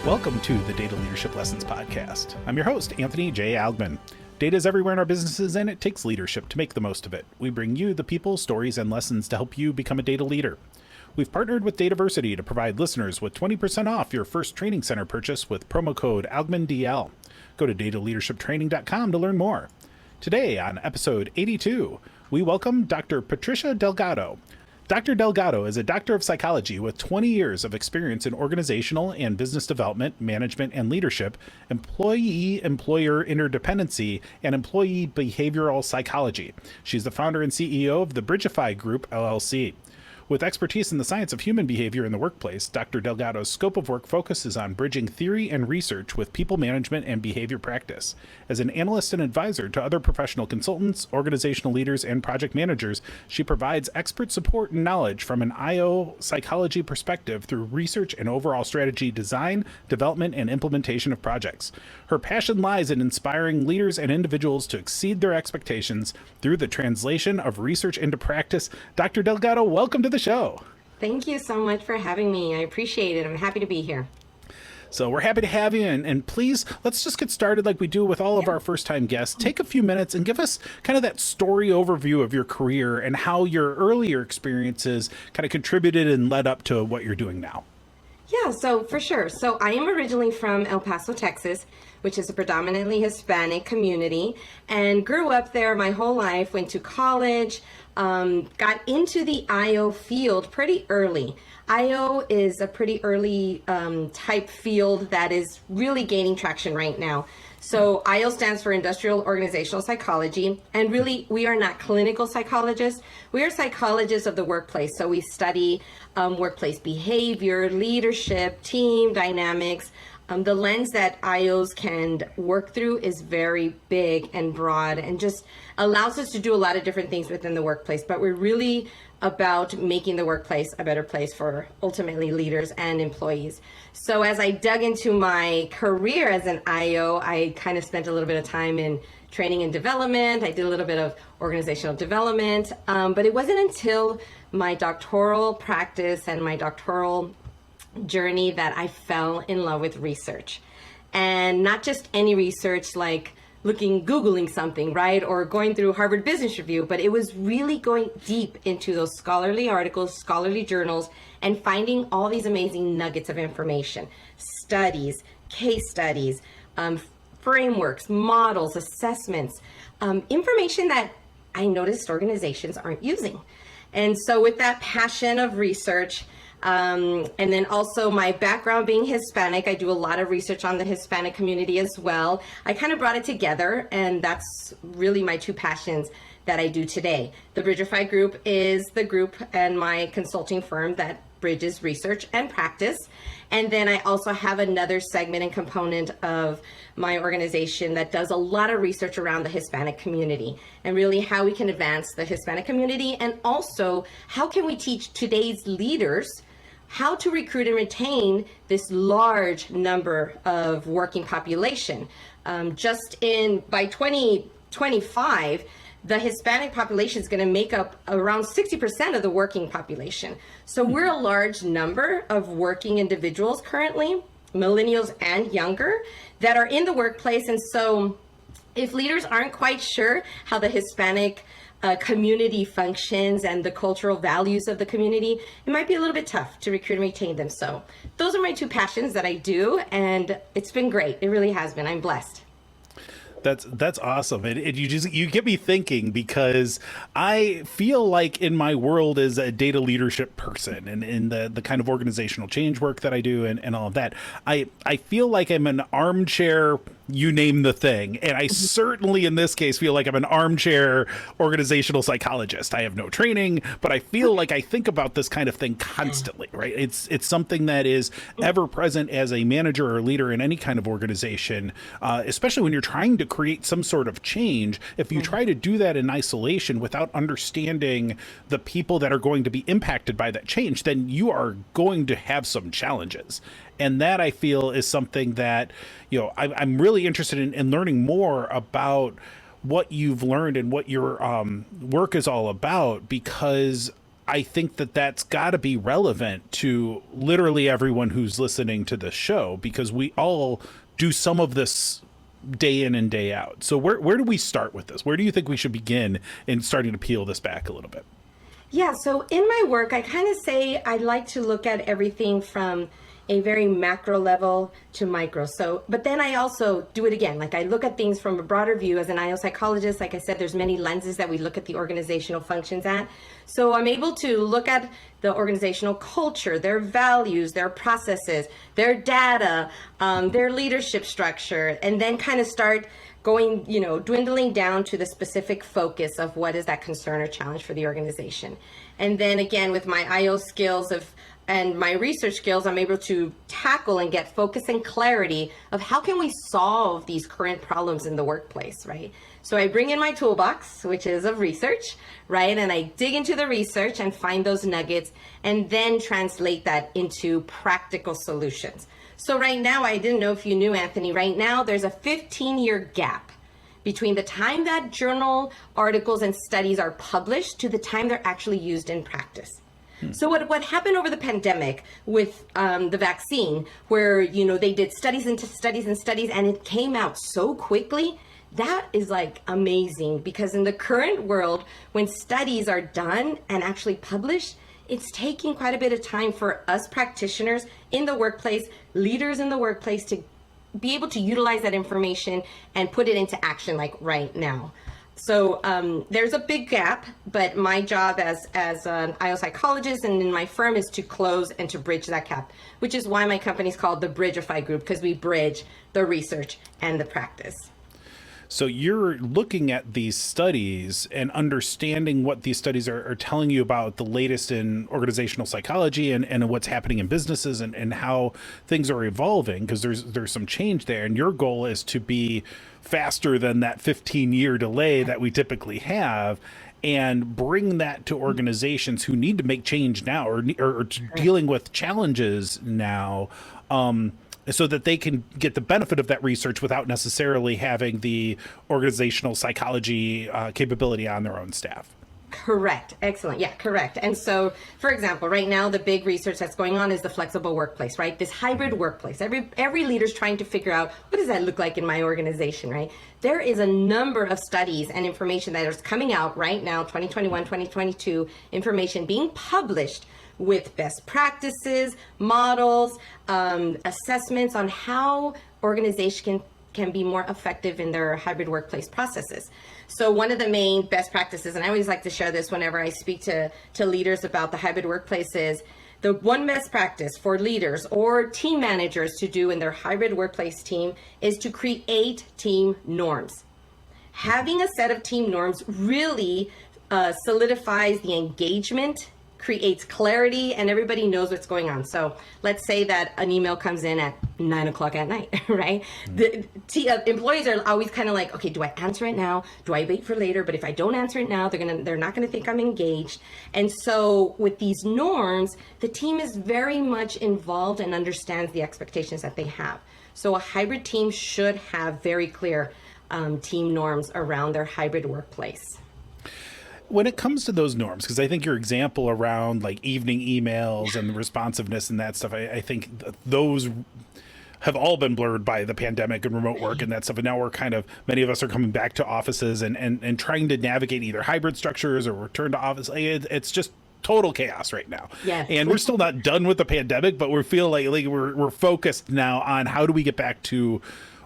Welcome to the Data Leadership Lessons Podcast. I'm your host, Anthony J. Algman. Data is everywhere in our businesses, and it takes leadership to make the most of it. We bring you the people, stories, and lessons to help you become a data leader. We've partnered with Dataversity to provide listeners with 20% off your first training center purchase with promo code ALGMANDL. Go to dataleadershiptraining.com to learn more. Today, on episode 82, we welcome Dr. Patricia Delgado. Dr. Delgado is a doctor of psychology with 20 years of experience in organizational and business development, management and leadership, employee-employer interdependency, and employee behavioral psychology. She's the founder and CEO of the Bridgify Group, LLC. With expertise in the science of human behavior in the workplace, Dr. Delgado's scope of work focuses on bridging theory and research with people management and behavior practice. As an analyst and advisor to other professional consultants, organizational leaders, and project managers, she provides expert support and knowledge from an IO psychology perspective through research and overall strategy design, development, and implementation of projects. Her passion lies in inspiring leaders and individuals to exceed their expectations through the translation of research into practice. Dr. Delgado, welcome to the show. Thank you so much for having me. I appreciate it. I'm happy to be here. So we're happy to have you. And please, let's just get started like we do with all of our first-time guests. Take a few minutes and give us kind of that story overview of your career and how your earlier experiences kind of contributed and led up to what you're doing now. Yeah, so for sure. So I am originally from El Paso, Texas, which is a predominantly Hispanic community, and grew up there my whole life, went to college, got into the IO field pretty early. IO is a pretty early type field that is really gaining traction right now. So IO stands for Industrial Organizational Psychology, and really we are not clinical psychologists. We are psychologists of the workplace. So we study workplace behavior, leadership, team dynamics. The lens that IOs can work through is very big and broad and just allows us to do a lot of different things within the workplace, but we're really about making the workplace a better place for ultimately leaders and employees. So as I dug into my career as an IO, I kind of spent a little bit of time in training and development. I did a little bit of organizational development, but it wasn't until my doctoral practice and my doctoral journey that I fell in love with research. And not just any research like Googling something, right? Or going through Harvard Business Review, but it was really going deep into those scholarly articles, scholarly journals, and finding all these amazing nuggets of information, studies, case studies, frameworks, models, assessments, information that I noticed organizations aren't using. And so with that passion of research, and then also my background being Hispanic, I do a lot of research on the Hispanic community as well. I kind of brought it together, and that's really my two passions that I do today. The Bridgify Group is the group and my consulting firm that bridges research and practice. And then I also have another segment and component of my organization that does a lot of research around the Hispanic community and really how we can advance the Hispanic community, and also how can we teach today's leaders how to recruit and retain this large number of working population. By 2025, the Hispanic population is going to make up around 60% of the working population. So we're a large number of working individuals currently, millennials and younger, that are in the workplace. And so if leaders aren't quite sure how the Hispanic community functions and the cultural values of the community, it might be a little bit tough to recruit and retain them. So those are my two passions that I do, and it's been great. It really has been. I'm blessed. That's awesome. You get me thinking, because I feel like in my world as a data leadership person and in the kind of organizational change work that I do and all of that, I feel like I'm an armchair, you name the thing. And I certainly in this case feel like I'm an armchair organizational psychologist. I have no training, but I feel like I think about this kind of thing constantly, right? It's something that is ever present as a manager or leader in any kind of organization, especially when you're trying to create some sort of change. If you try to do that in isolation without understanding the people that are going to be impacted by that change, then you are going to have some challenges. And that, I feel, is something that, I'm really interested in learning more about what you've learned and what your work is all about, because I think that that's got to be relevant to literally everyone who's listening to this show, because we all do some of this day in and day out. So where do we start with this? Where do you think we should begin in starting to peel this back a little bit? Yeah, so in my work, I kind of say I like to look at everything from a very macro level to micro. So, but then I also do it again. Like I look at things from a broader view as an IO psychologist. Like I said, there's many lenses that we look at the organizational functions at. So I'm able to look at the organizational culture, their values, their processes, their data, their leadership structure, and then kind of start going, dwindling down to the specific focus of what is that concern or challenge for the organization. And then again, with my IO skills and my research skills, I'm able to tackle and get focus and clarity of how can we solve these current problems in the workplace, right? So I bring in my toolbox, which is of research, right? And I dig into the research and find those nuggets and then translate that into practical solutions. So right now, I didn't know if you knew, Anthony, right now there's a 15-year gap between the time that journal articles and studies are published to the time they're actually used in practice. So what happened over the pandemic with the vaccine, where, they did studies into studies and studies, and it came out so quickly, that is like amazing, because in the current world, when studies are done and actually published, it's taking quite a bit of time for us practitioners in the workplace, leaders in the workplace, to be able to utilize that information and put it into action like right now. So there's a big gap, but my job as an IO psychologist and in my firm is to close and to bridge that gap, which is why my company is called the Bridgify Group, because we bridge the research and the practice. So you're looking at these studies and understanding what these studies are telling you about the latest in organizational psychology and what's happening in businesses and how things are evolving, because there's some change there. And your goal is to be faster than that 15-year delay that we typically have, and bring that to organizations who need to make change now or dealing with challenges now, so that they can get the benefit of that research without necessarily having the organizational psychology capability on their own staff. Correct. Excellent. Yeah, correct. And so, for example, right now, the big research that's going on is the flexible workplace, right? This hybrid workplace. Every leader's trying to figure out, what does that look like in my organization, right? There is a number of studies and information that is coming out right now, 2021, 2022, information being published with best practices, models, assessments on how organizations can be more effective in their hybrid workplace processes. So one of the main best practices, and I always like to share this whenever I speak to leaders about the hybrid workplace, is the one best practice for leaders or team managers to do in their hybrid workplace team is to create team norms. Having a set of team norms really solidifies the engagement, creates clarity, and everybody knows what's going on. So let's say that an email comes in at 9:00 at night, right? The employees are always kind of like, okay, do I answer it now? Do I wait for later? But if I don't answer it now, they're not gonna think I'm engaged. And so with these norms, the team is very much involved and understands the expectations that they have. So a hybrid team should have very clear team norms around their hybrid workplace. When it comes to those norms, because I think your example around like evening emails and the responsiveness and that stuff, I think those have all been blurred by the pandemic and remote work and that stuff. And now many of us are coming back to offices and trying to navigate either hybrid structures or return to office. It's just total chaos right now. Yes. And we're still not done with the pandemic, but we feel like we're focused now on how do we get back to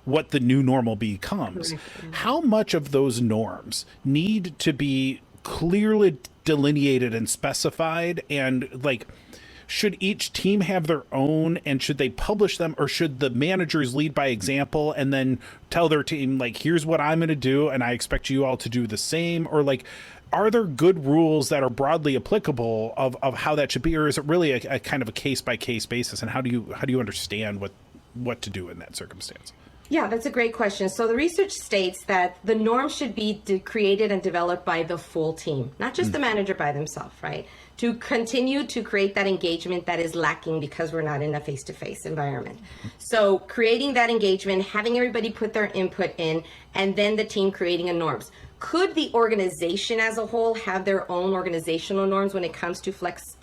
what the new normal becomes. How much of those norms need to be clearly delineated and specified, and like, should each team have their own, and should they publish them, or should the managers lead by example and then tell their team, like, here's what I'm going to do and I expect you all to do the same? Or like, are there good rules that are broadly applicable of how that should be, or is it really a kind of a case by case basis? And how do you understand what to do in that circumstance? Yeah, that's a great question. So the research states that the norms should be created and developed by the full team, not just the manager by themselves, right? To continue to create that engagement that is lacking because we're not in a face-to-face environment. So creating that engagement, having everybody put their input in, and then the team creating a norms. Could the organization as a whole have their own organizational norms when it comes to flex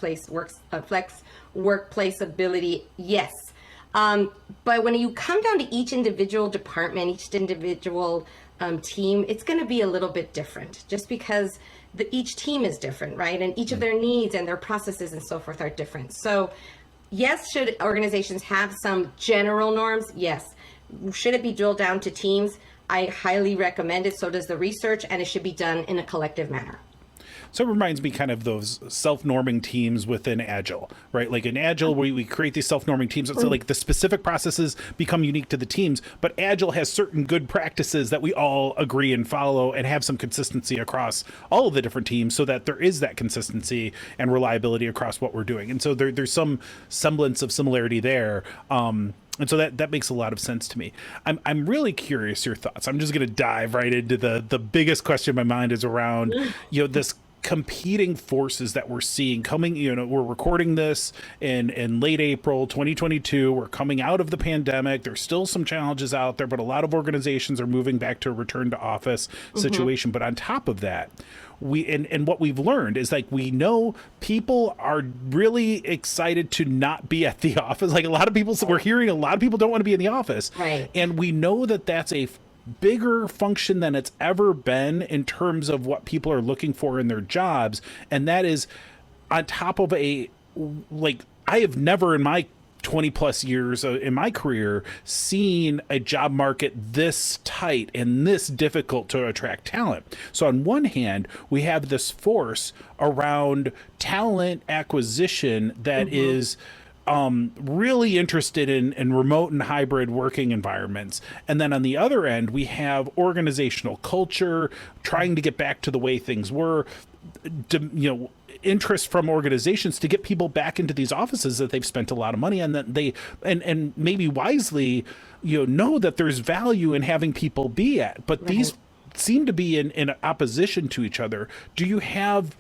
workplace ability? Yes. But when you come down to each individual department, each individual team, it's going to be a little bit different, just because each team is different, right? And each of their needs and their processes and so forth are different. So yes, should organizations have some general norms? Yes. Should it be drilled down to teams? I highly recommend it. So does the research, and it should be done in a collective manner. So it reminds me kind of those self-norming teams within Agile, right? Like in Agile, we create these self-norming teams. So like the specific processes become unique to the teams, but Agile has certain good practices that we all agree and follow and have some consistency across all of the different teams, so that there is that consistency and reliability across what we're doing. And so there's some semblance of similarity there. And so that makes a lot of sense to me. I'm really curious your thoughts. I'm just going to dive right into the biggest question in my mind is around, this competing forces that we're seeing coming. We're recording this in late April 2022. We're coming out of the pandemic. There's still some challenges out there, but a lot of organizations are moving back to a return to office situation. But on top of that, and what we've learned is, like, we know people are really excited to not be at the office. Like, we're hearing a lot of people don't want to be in the office. Right. And we know that that's a bigger function than it's ever been in terms of what people are looking for in their jobs. And that is on top of I have never in my 20 plus years in my career seen a job market this tight and this difficult to attract talent. So on one hand, we have this force around talent acquisition that is really interested in remote and hybrid working environments. And then on the other end, we have organizational culture, trying to get back to the way things were, interest from organizations to get people back into these offices that they've spent a lot of money on, that they, and maybe wisely, know that there's value in having people be at. But these seem to be in opposition to each other. Do you have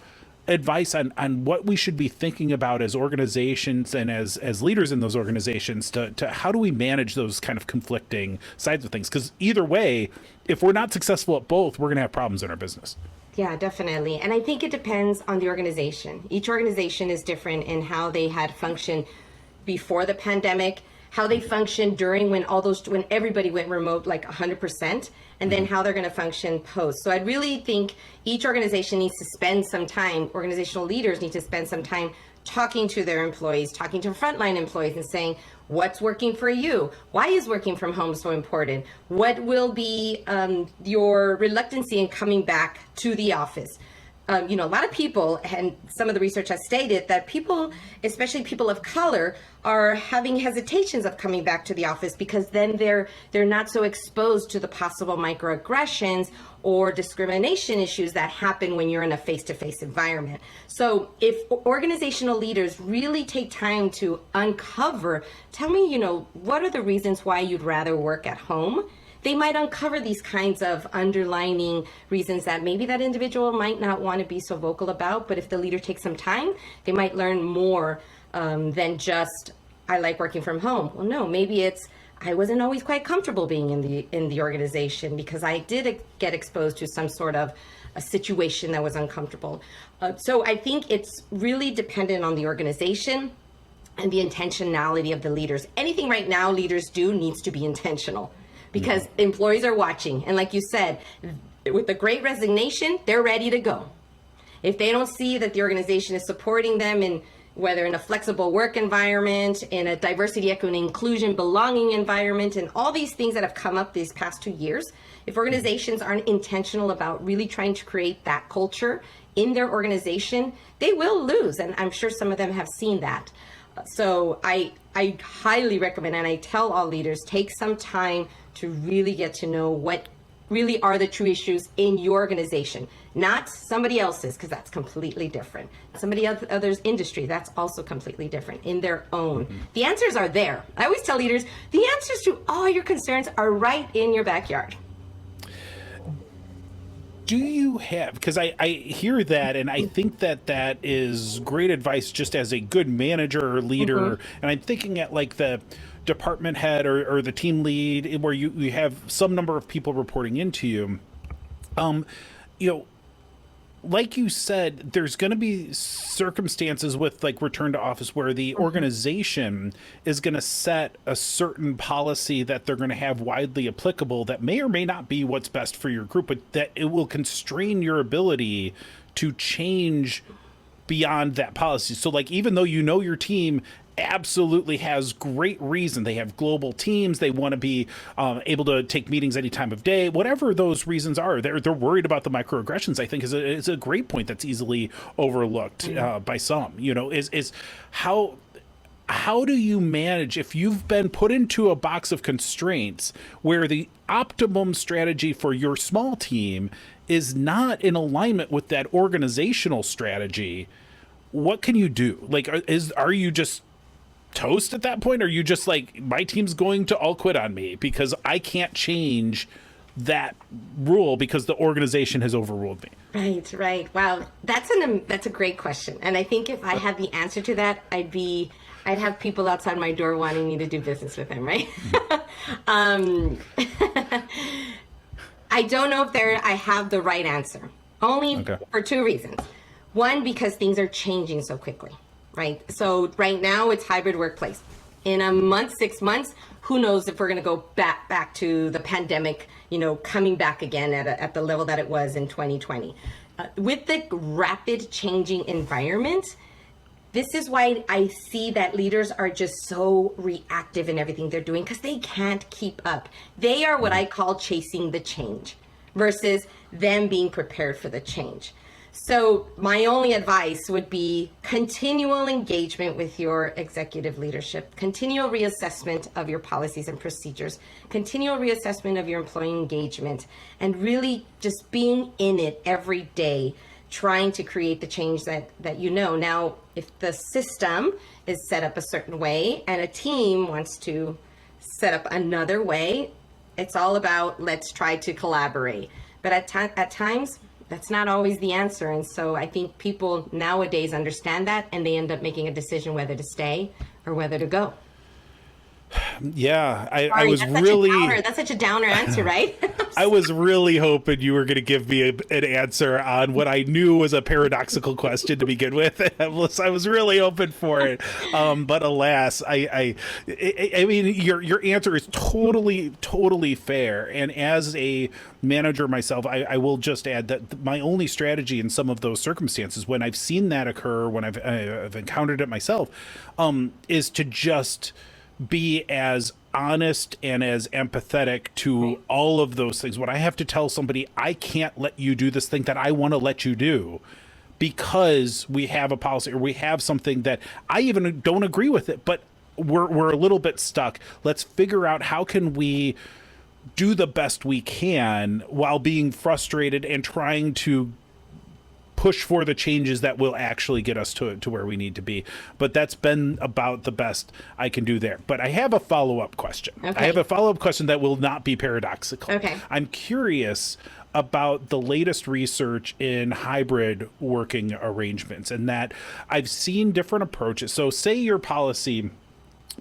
advice on what we should be thinking about as organizations and as leaders in those organizations to how do we manage those kind of conflicting sides of things? Because either way, if we're not successful at both, we're going to have problems in our business. Yeah, definitely. And I think it depends on the organization. Each organization is different in how they had functioned before the pandemic, how they functioned during when everybody went remote, like 100%, and then how they're going to function post. So I really think each organization needs to spend some time, organizational leaders need to spend some time talking to their employees, talking to frontline employees and saying, what's working for you? Why is working from home so important? What will be your reluctancy in coming back to the office? A lot of people, and some of the research has stated that people, especially people of color, are having hesitations of coming back to the office because then they're not so exposed to the possible microaggressions or discrimination issues that happen when you're in a face-to-face environment. So if organizational leaders really take time to uncover, tell me, what are the reasons why you'd rather work at home? They might uncover these kinds of underlining reasons that maybe that individual might not want to be so vocal about, but if the leader takes some time, they might learn more than just, I like working from home. Well, no, maybe it's, I wasn't always quite comfortable being in the organization because I did get exposed to some sort of a situation that was uncomfortable. So I think it's really dependent on the organization and the intentionality of the leaders. Anything right now leaders do needs to be intentional, because employees are watching. And like you said, with the Great Resignation, they're ready to go. If they don't see that the organization is supporting them in whether in a flexible work environment, in a diversity, equity, and inclusion, belonging environment, and all these things that have come up these past 2 years, if organizations aren't intentional about really trying to create that culture in their organization, they will lose. And I'm sure some of them have seen that. So I highly recommend, and I tell all leaders, take some time to really get to know what really are the true issues in your organization, not somebody else's, because that's completely different. Somebody other's industry, that's also completely different in their own. The answers are there. I always tell leaders, the answers to all your concerns are right in your backyard. Do you have, because I hear that, and I think that is great advice just as a good manager or leader, and I'm thinking at like the department head or the team lead where you have some number of people reporting into you. you know, like you said, there's going to be circumstances with like return to office where the organization is going to set a certain policy that they're going to have widely applicable that may or may not be what's best for your group, but that it will constrain your ability to change beyond that policy. So like, even though you know your team absolutely has great reason, they have global teams, they want to be able to take meetings any time of day, whatever those reasons are, they're worried about the microaggressions. I think is a great point that's easily overlooked by some. You know, is how do you manage if you've been put into a box of constraints where the optimum strategy for your small team is not in alignment with that organizational strategy? What can you do? Like, are you just toast at that point? Or are you just like, my team's going to all quit on me because I can't change that rule because the organization has overruled me? Right. Wow, that's a great question, and I think if I had the answer to that, I'd have people outside my door wanting me to do business with them, right? I don't know if I have the right answer, only for two reasons. One, because things are changing so quickly, right? So right now it's hybrid workplace. In a month, 6 months, who knows if we're going to go back to the pandemic, coming back again at the level that it was in 2020. With the rapid changing environment, this is why I see that leaders are just so reactive in everything they're doing, because they can't keep up. They are what I call chasing the change versus them being prepared for the change. So my only advice would be continual engagement with your executive leadership, continual reassessment of your policies and procedures, continual reassessment of your employee engagement, and really just being in it every day, trying to create the change that Now, if the system is set up a certain way and a team wants to set up another way, it's all about let's try to collaborate. But at times, that's not always the answer. And so I think people nowadays understand that, and they end up making a decision whether to stay or whether to go. Yeah, Sorry, I was that's such a downer answer, right? I was really hoping you were going to give me an answer on what I knew was a paradoxical question to begin with. I was really hoping for it, but alas, I mean, your answer is totally fair. And as a manager myself, I will just add that my only strategy in some of those circumstances, when I've seen that occur, when I've encountered it myself, is to just be as honest and as empathetic to all of those things. When I have to tell somebody, I can't let you do this thing that I want to let you do because we have a policy or we have something that I even don't agree with it, but we're a little bit stuck. Let's figure out how can we do the best we can while being frustrated and trying to push for the changes that will actually get us to where we need to be. But that's been about the best I can do there. But I have a follow-up question. Okay. I have a follow-up question that will not be paradoxical. Okay. I'm curious about the latest research in hybrid working arrangements, and that I've seen different approaches. So say your policy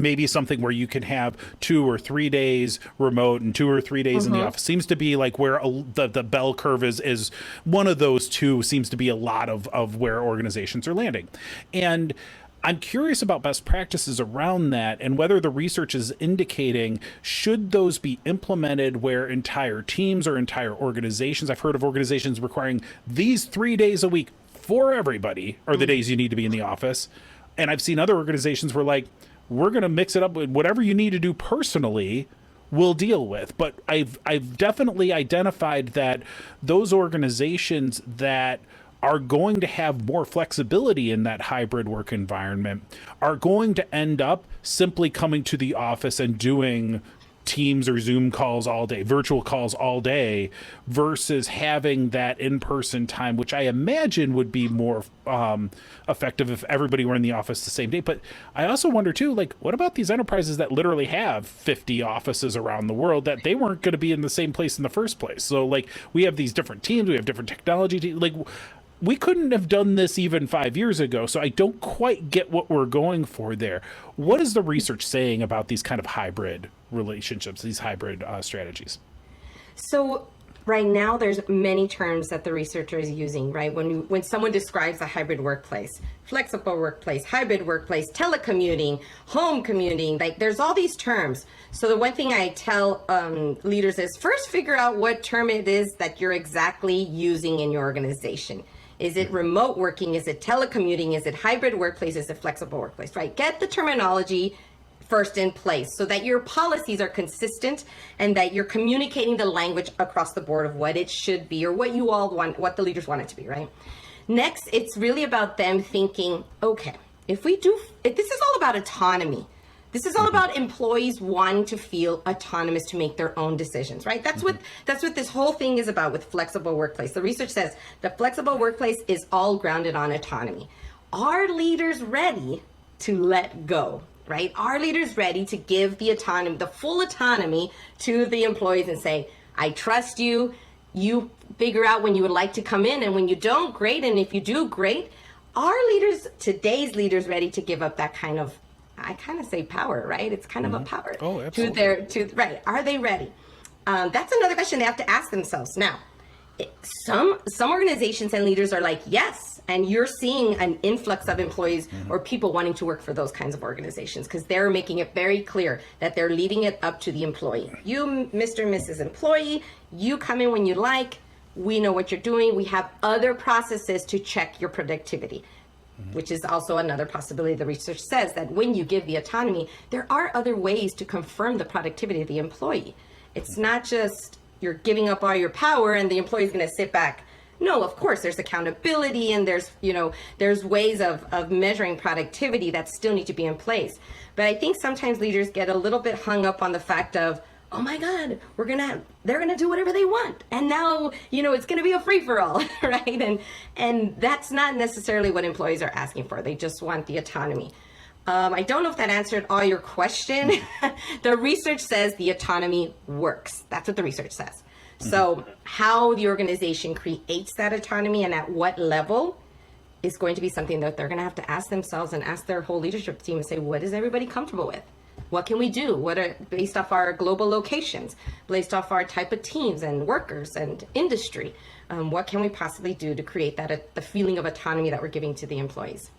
maybe something where you can have 2 or 3 days remote and 2 or 3 days in the office. Seems to be like where the bell curve is one of those two seems to be a lot of where organizations are landing. And I'm curious about best practices around that and whether the research is indicating should those be implemented where entire teams or entire organizations, I've heard of organizations requiring these 3 days a week for everybody are the days you need to be in the office. And I've seen other organizations where like, we're going to mix it up with whatever you need to do personally, we'll deal with. But I've definitely identified that those organizations that are going to have more flexibility in that hybrid work environment are going to end up simply coming to the office and doing Teams or Zoom calls all day, virtual calls all day, versus having that in-person time, which I imagine would be more effective if everybody were in the office the same day. But I also wonder too, like, what about these enterprises that literally have 50 offices around the world that they weren't going to be in the same place in the first place? So like, we have these different teams, we have different technology teams, like, we couldn't have done this even 5 years ago, so I don't quite get what we're going for there. What is the research saying about these kind of hybrid relationships, these hybrid strategies? So right now there's many terms that the researcher is using, right? When someone describes a hybrid workplace, flexible workplace, hybrid workplace, telecommuting, home commuting, like there's all these terms. So the one thing I tell leaders is first figure out what term it is that you're exactly using in your organization. Is it remote working? Is it telecommuting? Is it hybrid workplace? Is it flexible workplace, right? Get the terminology first in place so that your policies are consistent and that you're communicating the language across the board of what it should be or what you all want, what the leaders want it to be, right? Next, it's really about them thinking, okay, if this is all about autonomy. This is all about employees wanting to feel autonomous to make their own decisions, right? That's what this whole thing is about with flexible workplace. The research says the flexible workplace is all grounded on autonomy. Are leaders ready to let go? Right? Are leaders ready to give the autonomy, the full autonomy to the employees and say, I trust you, you figure out when you would like to come in, and when you don't, great, and if you do, great. Are today's leaders ready to give up that kind of, I kind of say power, right? It's kind of a power. Oh, absolutely. Right. Are they ready? That's another question they have to ask themselves. Now, some organizations and leaders are like, yes, and you're seeing an influx of employees or people wanting to work for those kinds of organizations because they're making it very clear that they're leaving it up to the employee. You, Mr. and Mrs. Employee, you come in when you like. We know what you're doing. We have other processes to check your productivity, which is also another possibility. The research says that when you give the autonomy, there are other ways to confirm the productivity of the employee. It's not just you're giving up all your power and the employee's going to sit back. No, of course, there's accountability and there's ways of measuring productivity that still need to be in place. But I think sometimes leaders get a little bit hung up on the fact of, oh my God, they're gonna do whatever they want, and now it's gonna be a free for all, right? And that's not necessarily what employees are asking for. They just want the autonomy. I don't know if that answered all your question. The research says the autonomy works. That's what the research says. So how the organization creates that autonomy and at what level is going to be something that they're going to have to ask themselves and ask their whole leadership team and say, what is everybody comfortable with? What can we do? What are based off our global locations, based off our type of teams and workers and industry? What can we possibly do to create the feeling of autonomy that we're giving to the employees?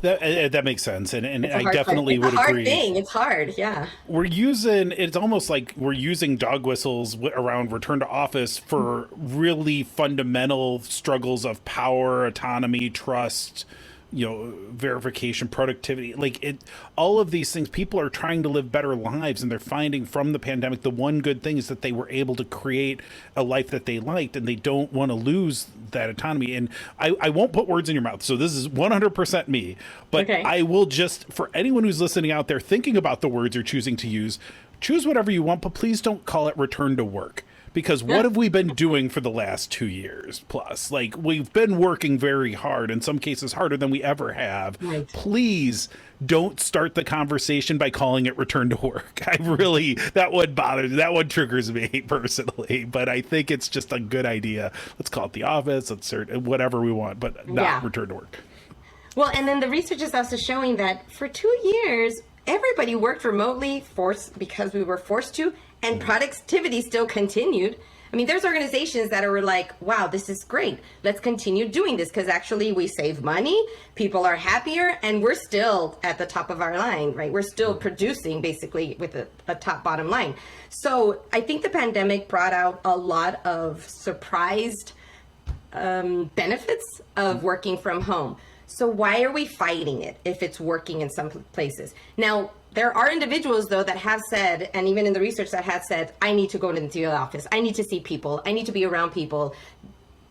That makes sense, and I definitely would agree. It's hard, yeah. It's almost like we're using dog whistles around return to office for really fundamental struggles of power, autonomy, trust, verification, productivity, all of these things. People are trying to live better lives, and they're finding from the pandemic the one good thing is that they were able to create a life that they liked, and they don't want to lose that autonomy. And I won't put words in your mouth, so this is 100% me, but okay. I will just, for anyone who's listening out there thinking about the words you're choosing to use, choose whatever you want, but please don't call it return to work. Because what have we been doing for the last 2 years plus? We've been working very hard, in some cases harder than we ever have. Right. Please don't start the conversation by calling it return to work. That one bothers me. That one triggers me personally. But I think it's just a good idea. Let's call it the office. Let's whatever we want, but not return to work. Well, and then the research is also showing that for 2 years, everybody worked remotely because we were forced to. And productivity still continued. I mean, there's organizations that are like, wow, this is great. Let's continue doing this because actually we save money, people are happier, and we're still at the top of our line, right? We're still producing basically with a top bottom line. So I think the pandemic brought out a lot of surprised benefits of working from home. So why are we fighting it if it's working in some places? Now, there are individuals, though, that have said, and even in the research that have said, I need to go into the office. I need to see people. I need to be around people.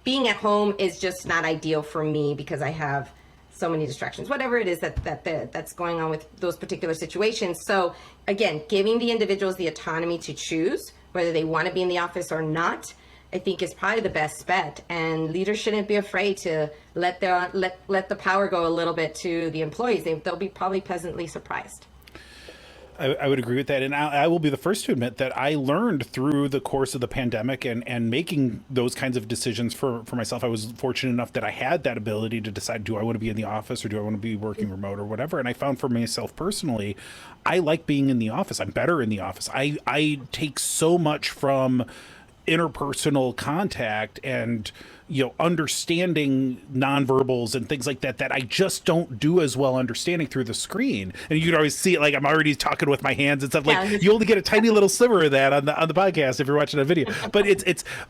Being at home is just not ideal for me because I have so many distractions, whatever it is that's going on with those particular situations. So again, giving the individuals the autonomy to choose whether they want to be in the office or not, I think is probably the best bet. And leaders shouldn't be afraid to let the power go a little bit to the employees. They'll be probably pleasantly surprised. I would agree with that. And I will be the first to admit that I learned through the course of the pandemic and making those kinds of decisions for myself. I was fortunate enough that I had that ability to decide, do I want to be in the office or do I want to be working remote or whatever? And I found for myself personally, I like being in the office. I'm better in the office. I take so much from interpersonal contact and understanding nonverbals and things like that I just don't do as well understanding through the screen. And you can always see it, like I'm already talking with my hands and stuff. Like you only get a tiny little sliver of that on the podcast if you're watching a video. But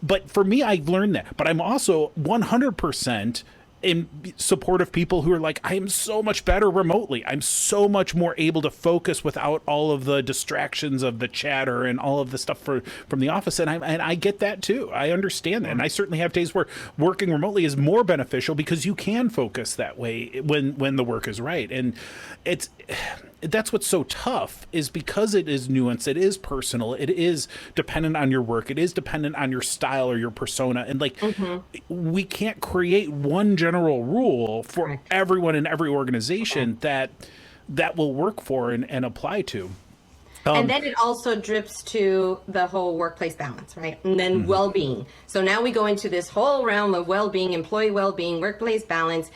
but for me, I've learned that. But I'm also 100% in support of people who are like, I am so much better remotely. I'm so much more able to focus without all of the distractions of the chatter and all of the stuff from the office. And I get that too. I understand that. And I certainly have days where working remotely is more beneficial because you can focus that way when the work is right. And that's what's so tough, is because it is nuanced, it is personal, it is dependent on your work, it is dependent on your style or your persona. And like, we can't create one general rule for everyone in every organization that will work for and apply to. And then it also drips to the whole workplace balance, right? And then well-being. So now we go into this whole realm of well-being, employee well-being, workplace balance.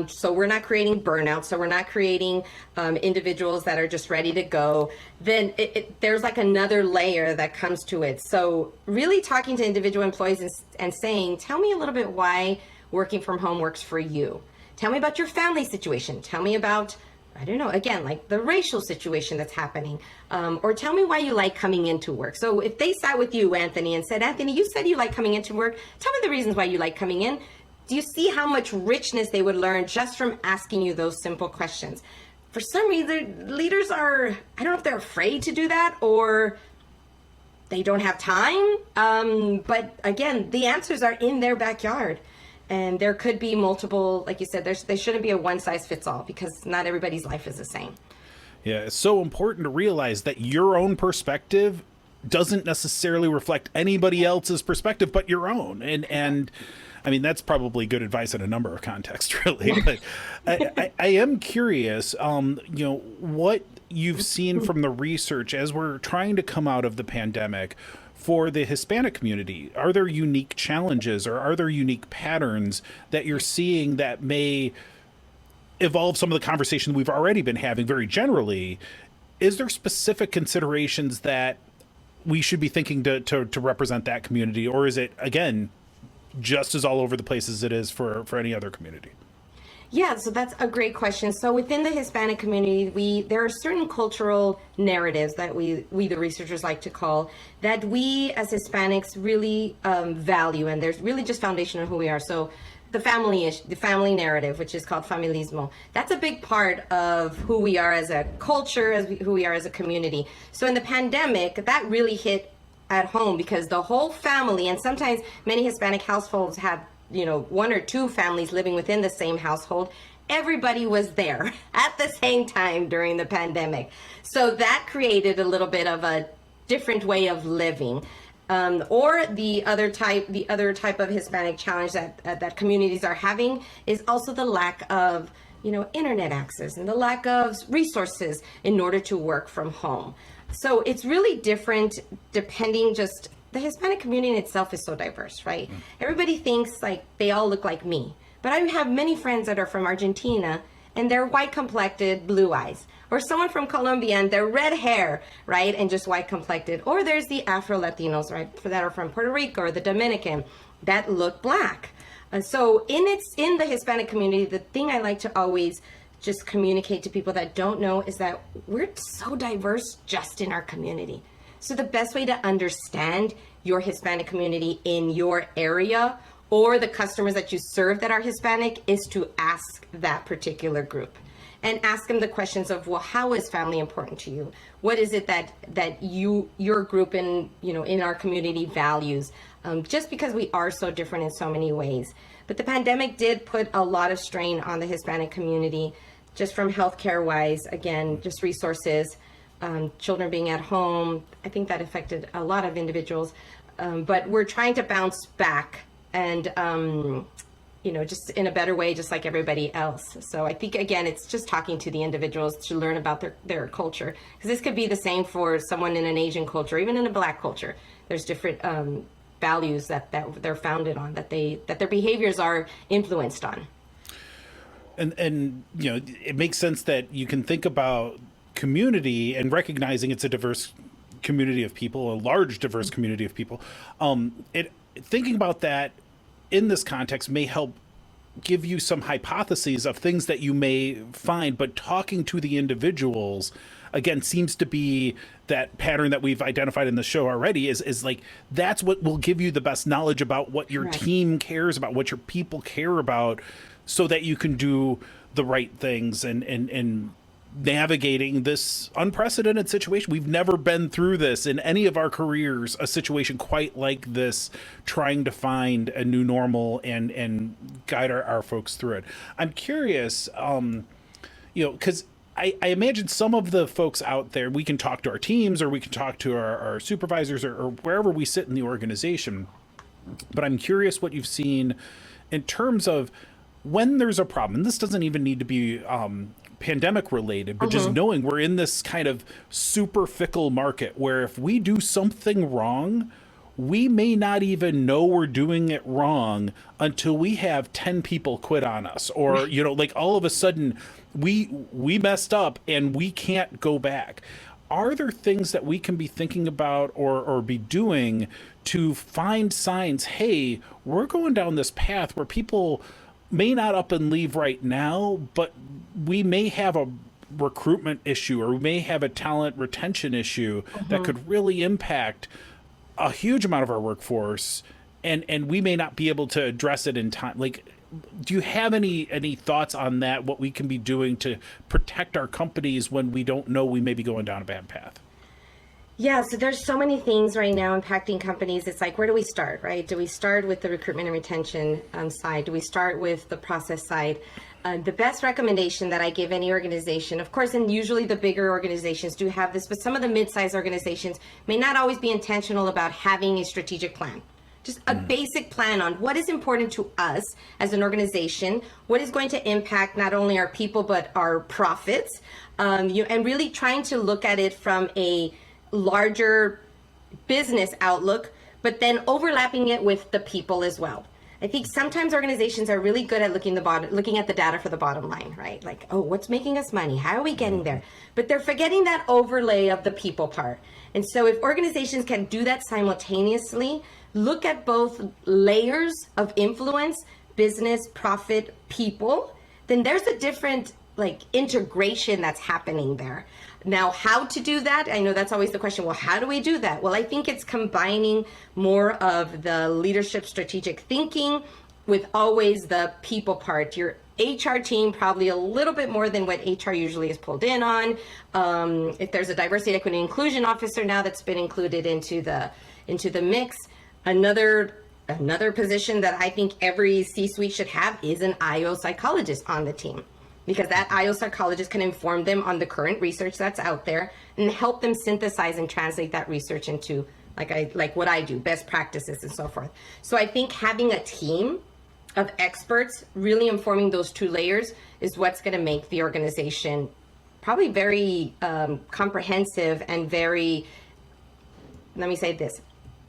So we're not creating burnout. So we're not creating individuals that are just ready to go. Then there's like another layer that comes to it. So really talking to individual employees and saying, tell me a little bit why working from home works for you. Tell me about your family situation. Tell me about, I don't know, again, like the racial situation that's happening, or tell me why you like coming into work. So if they sat with you, Anthony, and said, Anthony, you said you like coming into work. Tell me the reasons why you like coming in. Do you see how much richness they would learn just from asking you those simple questions? For some reason, leaders are, I don't know if they're afraid to do that or they don't have time. But again, the answers are in their backyard. And there could be multiple, like you said, there shouldn't be a one size fits all because not everybody's life is the same. Yeah, it's so important to realize that your own perspective doesn't necessarily reflect anybody else's perspective but your own. And I mean, that's probably good advice in a number of contexts, really. But I am curious, what you've seen from the research as we're trying to come out of the pandemic. For the Hispanic community, are there unique challenges or are there unique patterns that you're seeing that may evolve some of the conversation we've already been having very generally? Is there specific considerations that we should be thinking to represent that community? Or is it, again, just as all over the place as it is for any other community? Yeah, so that's a great question. So within the Hispanic community, there are certain cultural narratives that we the researchers like to call that we as Hispanics really value, and there's really just foundation of who we are. So the family narrative, which is called familismo, that's a big part of who we are as a culture, who we are as a community. So in the pandemic, that really hit at home because the whole family, and sometimes many Hispanic households have one or two families living within the same household. Everybody was there at the same time during the pandemic. So that created a little bit of a different way of living. Or the other type of Hispanic challenge that communities are having is also the lack of internet access and the lack of resources in order to work from home. So it's really different depending just the Hispanic community in itself is so diverse, right? Everybody thinks like they all look like me, but I have many friends that are from Argentina and they're white complected, blue eyes, or someone from Colombia and they're red hair, right? And just white complected. Or there's the Afro Latinos, right? That are from Puerto Rico or the Dominican that look black. And so in the Hispanic community, the thing I like to always just communicate to people that don't know is that we're so diverse just in our community. So the best way to understand your Hispanic community in your area or the customers that you serve that are Hispanic is to ask that particular group and ask them the questions of, well, how is family important to you? What is it that your group in our community values? Just because we are so different in so many ways. But the pandemic did put a lot of strain on the Hispanic community, just from healthcare wise, again, just resources. Children being at home, I think that affected a lot of individuals, but we're trying to bounce back and, just in a better way, just like everybody else. So I think, again, it's just talking to the individuals to learn about their culture, because this could be the same for someone in an Asian culture, even in a Black culture. There's different values that they're founded on, that their behaviors are influenced on. And it makes sense that you can think about community and recognizing it's a diverse community of people, a large, diverse community of people. Thinking about that in this context may help give you some hypotheses of things that you may find, but talking to the individuals again seems to be that pattern that we've identified in the show already is like that's what will give you the best knowledge about what your team cares about, what your people care about, so that you can do the right things and navigating this unprecedented situation. We've never been through this in any of our careers, a situation quite like this, trying to find a new normal and guide our folks through it. I'm curious, because I imagine some of the folks out there, we can talk to our teams or we can talk to our supervisors or wherever we sit in the organization. But I'm curious what you've seen in terms of when there's a problem, and this doesn't even need to be pandemic related, but just knowing we're in this kind of super fickle market where if we do something wrong, we may not even know we're doing it wrong until we have 10 people quit on us, or like all of a sudden we messed up and we can't go back. Are there things that we can be thinking about or be doing to find signs, hey, we're going down this path where people may not up and leave right now, but we may have a recruitment issue or we may have a talent retention issue that could really impact a huge amount of our workforce, and we may not be able to address it in time. Like, do you have any thoughts on that, what we can be doing to protect our companies when we don't know we may be going down a bad path? Yeah, so there's so many things right now impacting companies. It's like, where do we start, right? Do we start with the recruitment and retention side? Do we start with the process side? The best recommendation that I give any organization, of course, and usually the bigger organizations do have this, but some of the mid-sized organizations may not always be intentional about having a strategic plan. Just a basic plan on what is important to us as an organization, what is going to impact not only our people, but our profits, and really trying to look at it from a larger business outlook, but then overlapping it with the people as well. I think sometimes organizations are really good at looking at the data for the bottom line, right? Like, oh, what's making us money? How are we getting there? But they're forgetting that overlay of the people part. And so if organizations can do that simultaneously, look at both layers of influence, business, profit, people, then there's a different integration that's happening there. Now, how to do that? I know that's always the question. Well, how do we do that? Well, I think it's combining more of the leadership strategic thinking with always the people part. Your HR team, probably a little bit more than what HR usually is pulled in on. If there's a diversity, equity, and inclusion officer now that's been included into the mix, another position that I think every C-suite should have is an IO psychologist on the team, because that IO psychologist can inform them on the current research that's out there and help them synthesize and translate that research into, like what I do, best practices and so forth. So I think having a team of experts really informing those two layers is what's going to make the organization probably very comprehensive and very, let me say this,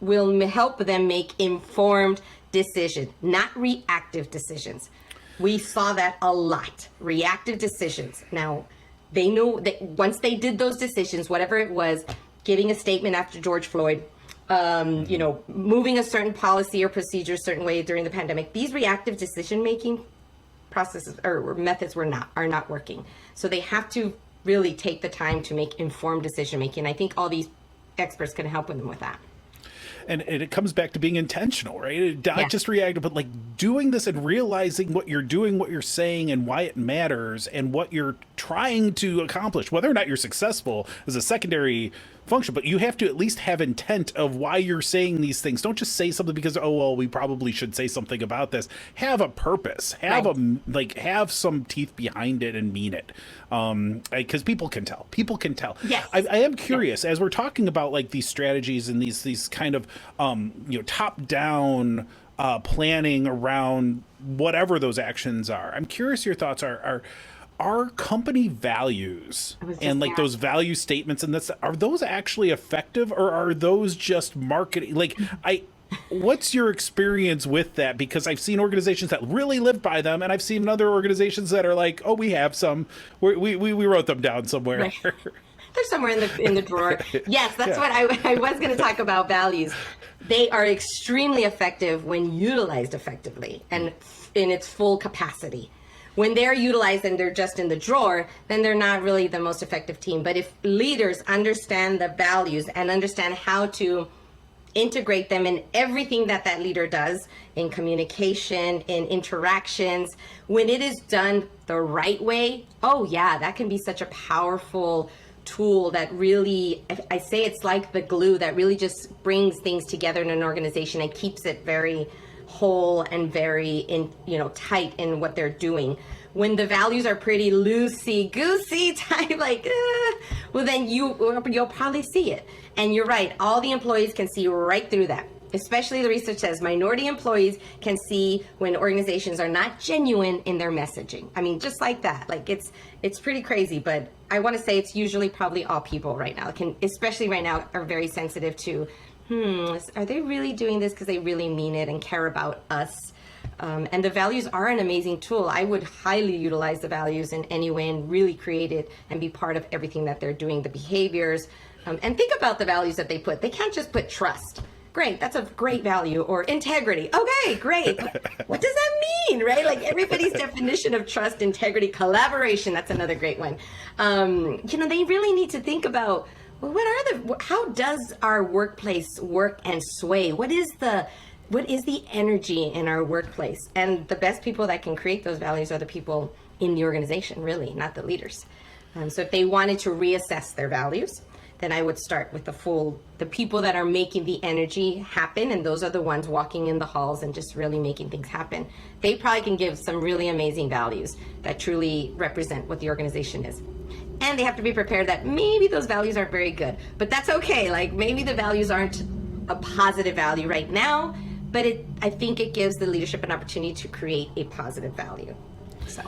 will help them make informed decisions, not reactive decisions. We saw that a lot, reactive decisions. Now, they knew that once they did those decisions, whatever it was, giving a statement after George Floyd, moving a certain policy or procedure a certain way during the pandemic, these reactive decision-making processes or methods are not working. So they have to really take the time to make informed decision-making. I think all these experts can help them with that. And it comes back to being intentional, right? Not just reactive, but doing this and realizing what you're doing, what you're saying, and why it matters, and what you're trying to accomplish. Whether or not you're successful is a secondary function, but you have to at least have intent of why you're saying these things. Don't just say something because, oh, well, we probably should say something about this. Have a purpose. Have have some teeth behind it and mean it. Because people can tell. People can tell. Yes. I am curious, as we're talking about these strategies and these kind of top-down planning around whatever those actions are. I'm curious your thoughts are company values and those value statements and this, are those actually effective, or are those just marketing? What's your experience with that? Because I've seen organizations that really live by them, and I've seen other organizations that are like, oh, we have some, we wrote them down somewhere. Right. They're somewhere in the drawer. Yes, that's what I was going to talk about, values. They are extremely effective when utilized effectively and in its full capacity. When they're utilized and they're just in the drawer, then they're not really the most effective team. But if leaders understand the values and understand how to integrate them in everything that leader does, in communication, in interactions, when it is done the right way, oh yeah, that can be such a powerful tool that really, I say it's like the glue that really just brings things together in an organization and keeps it very whole and very tight in what they're doing. When the values are pretty loosey-goosey type, well then you'll probably see it. And you're right, all the employees can see right through that. Especially the research says minority employees can see when organizations are not genuine in their messaging. I mean, just like that. It's pretty crazy, but I want to say it's usually probably all people right now, especially right now, are very sensitive to, are they really doing this because they really mean it and care about us? And the values are an amazing tool. I would highly utilize the values in any way and really create it and be part of everything that they're doing, the behaviors. And think about the values that they put. They can't just put trust. Great, that's a great value. Or integrity. Okay, great. What does that mean, right? Like everybody's definition of trust, integrity, collaboration. That's another great one. They really need to think about, well, how does our workplace work and sway? What is the energy in our workplace? And the best people that can create those values are the people in the organization, really, not the leaders. So if they wanted to reassess their values, then I would start with the people that are making the energy happen, and those are the ones walking in the halls and just really making things happen. They probably can give some really amazing values that truly represent what the organization is. And they have to be prepared that maybe those values aren't very good, but that's okay. Like maybe the values aren't a positive value right now, but I think it gives the leadership an opportunity to create a positive value. So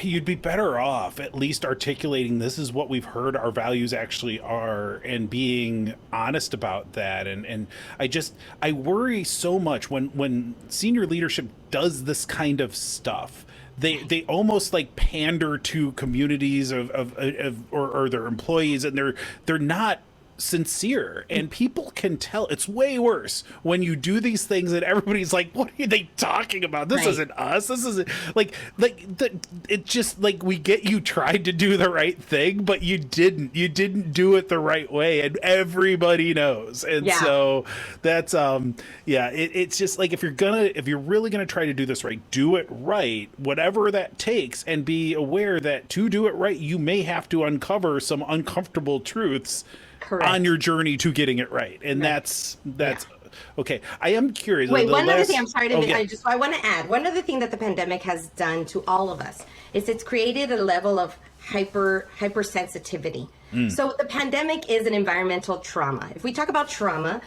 you'd be better off at least articulating this is what we've heard our values actually are and being honest about that. And I worry so much when senior leadership does this kind of stuff. They almost like pander to communities or their employees, and they're not sincere, and people can tell. It's way worse when you do these things and everybody's like, what are they talking about? This isn't us. This isn't it's just like, we get you tried to do the right thing, but you didn't do it the right way, and everybody knows. And so that's it's just like, if you're really gonna try to do this right, do it right, whatever that takes, and be aware that to do it right, you may have to uncover some uncomfortable truths. Correct. On your journey to getting it right. And that's okay. I am curious. Wait, other thing, I'm sorry to I want to add, one other thing that the pandemic has done to all of us is it's created a level of hypersensitivity. So the pandemic is an environmental trauma. If we talk about trauma,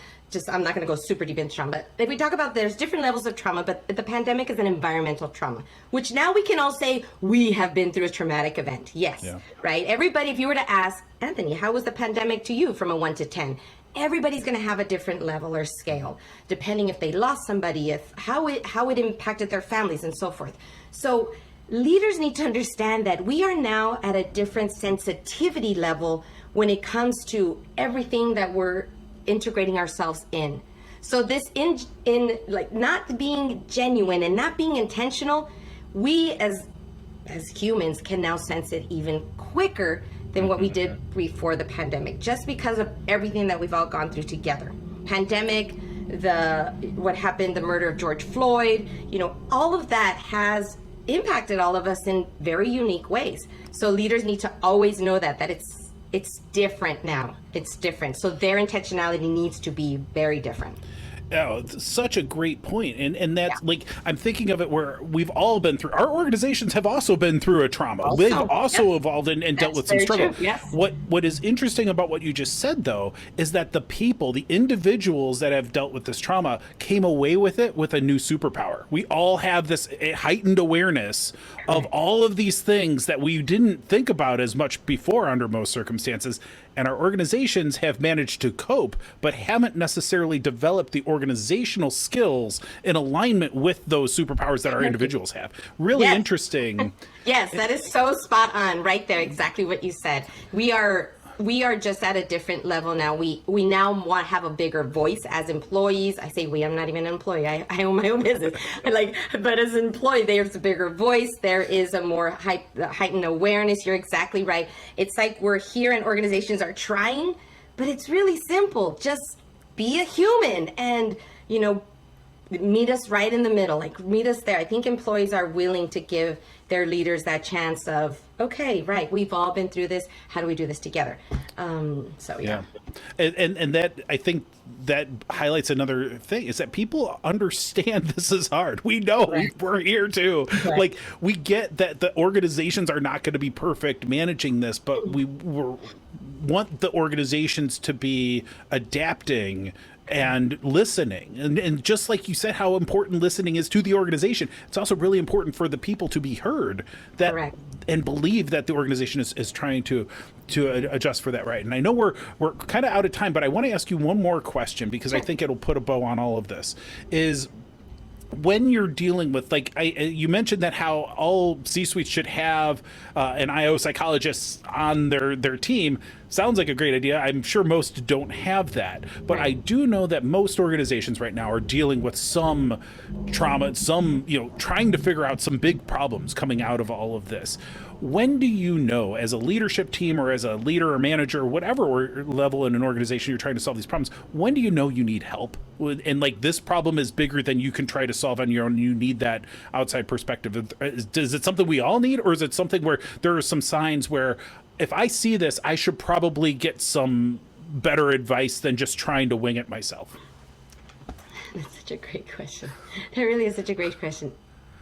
I'm not going to go super deep into trauma, but if we talk about, there's different levels of trauma, but the pandemic is an environmental trauma, which now we can all say we have been through a traumatic event. Yes, right? Everybody, if you were to ask, Anthony, how was the pandemic to you from a 1 to 10? Everybody's going to have a different level or scale, depending if they lost somebody, how it impacted their families and so forth. So leaders need to understand that we are now at a different sensitivity level when it comes to everything that we're integrating ourselves in. So this in like not being genuine and not being intentional, we as humans can now sense it even quicker than what we did before the pandemic, just because of everything that we've all gone through together. Pandemic, what happened, the murder of George Floyd, all of that has impacted all of us in very unique ways. So leaders need to always know that it's different now. It's different. So their intentionality needs to be very different. Oh, such a great point. And that's like, I'm thinking of it where we've all been through, our organizations have also been through a trauma. They've also evolved and dealt with some struggle. Yes. What is interesting about what you just said, though, is that the individuals that have dealt with this trauma came away with it with a new superpower. We all have this heightened awareness of all of these things that we didn't think about as much before under most circumstances. And our organizations have managed to cope, but haven't necessarily developed the organizational skills in alignment with those superpowers that our individuals have. Really interesting. Yes, that is so spot on right there. Exactly what you said. We are we are just at a different level now. We now want to have a bigger voice as employees. I say we, I'm not even an employee. I own my own business. But as an employee, there's a bigger voice. There is a more heightened awareness. You're exactly right. It's like we're here and organizations are trying, but it's really simple. Just be a human and, meet us right in the middle, meet us there. I think employees are willing to give their leaders that chance of, okay, right, we've all been through this. How do we do this together? Yeah. And that, I think that highlights another thing is that people understand this is hard. We know we're here too. Right. We get that the organizations are not going to be perfect managing this, but we want the organizations to be adapting and listening. And just like you said, how important listening is to the organization, it's also really important for the people to be heard and believe that the organization is trying to adjust for that. Right. And I know we're kind of out of time, but I want to ask you one more question because I think it'll put a bow on all of this is, when you're dealing with, you mentioned that how all C-suites should have an IO psychologist on their team. Sounds like a great idea. I'm sure most don't have that. But I do know that most organizations right now are dealing with some trauma, some, trying to figure out some big problems coming out of all of this. When do you know, as a leadership team or as a leader or manager, whatever level in an organization you're trying to solve these problems, when do you know you need help? And this problem is bigger than you can try to solve on your own. You need that outside perspective. Is it something we all need, or is it something where there are some signs where if I see this, I should probably get some better advice than just trying to wing it myself? That's such a great question. That really is such a great question.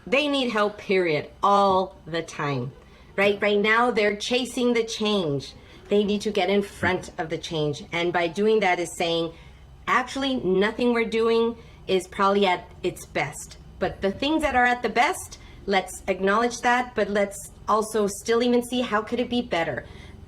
They need help, period, all the time. Right now, they're chasing the change. They need to get in front of the change. And by doing that is saying, actually, nothing we're doing is probably at its best. But the things that are at the best, let's acknowledge that, but let's also still even see how could it be better.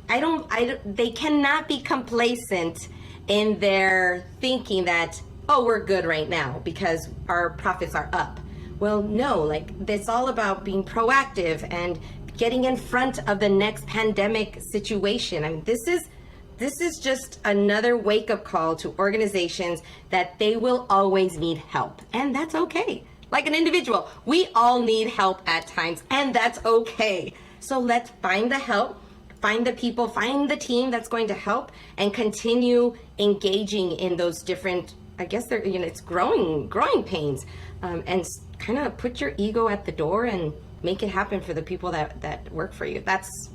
They cannot be complacent in their thinking that, oh, we're good right now because our profits are up. Well, no, it's all about being proactive and getting in front of the next pandemic situation. I mean, this is just another wake-up call to organizations that they will always need help, and that's okay. Like an individual, we all need help at times, and that's okay. So let's find the help, find the people, find the team that's going to help, and continue engaging in those different, I guess it's growing pains, and kind of put your ego at the door and make it happen for the people that work for you. That's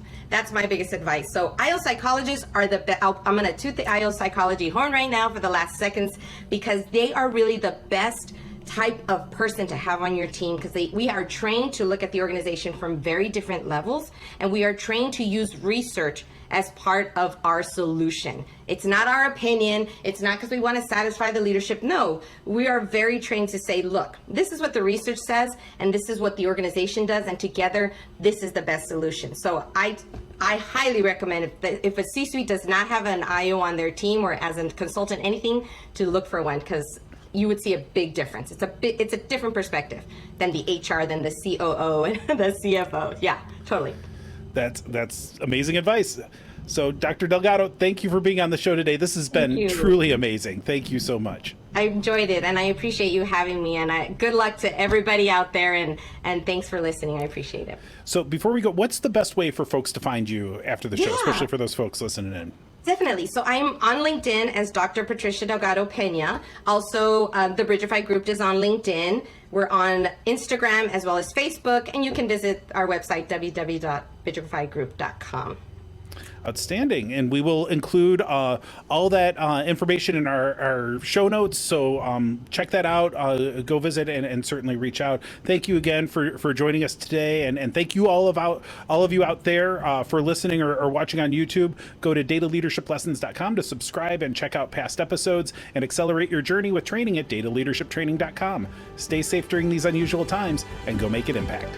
my biggest advice. So IO psychologists are the best. I'm going to toot the IO psychology horn right now for the last seconds because they are really the best type of person to have on your team because we are trained to look at the organization from very different levels, and we are trained to use research as part of our solution. It's not our opinion. It's not because we want to satisfy the leadership. No, we are very trained to say, look, this is what the research says, and this is what the organization does, and together, this is the best solution. So I highly recommend if a C-suite does not have an IO on their team or as a consultant, anything, to look for one because you would see a big difference. It's a different perspective than the HR, than the COO and the CFO. Yeah, totally. That's amazing advice. So, Dr. Delgado, thank you for being on the show today. This has been truly amazing. Thank you so much. I enjoyed it, and I appreciate you having me. And good luck to everybody out there, and thanks for listening. I appreciate it. So, before we go, what's the best way for folks to find you after the show, especially for those folks listening in? Definitely. So I'm on LinkedIn as Dr. Patricia Delgado Pena. Also, the Bridgify Group is on LinkedIn. We're on Instagram as well as Facebook, and you can visit our website, www.bridgifygroup.com. Outstanding. And we will include all that information in our show notes. So check that out. Go visit and certainly reach out. Thank you again for joining us today. And thank you all of you out there for listening or watching on YouTube. Go to dataleadershiplessons.com to subscribe and check out past episodes and accelerate your journey with training at dataleadershiptraining.com. Stay safe during these unusual times and go make an impact.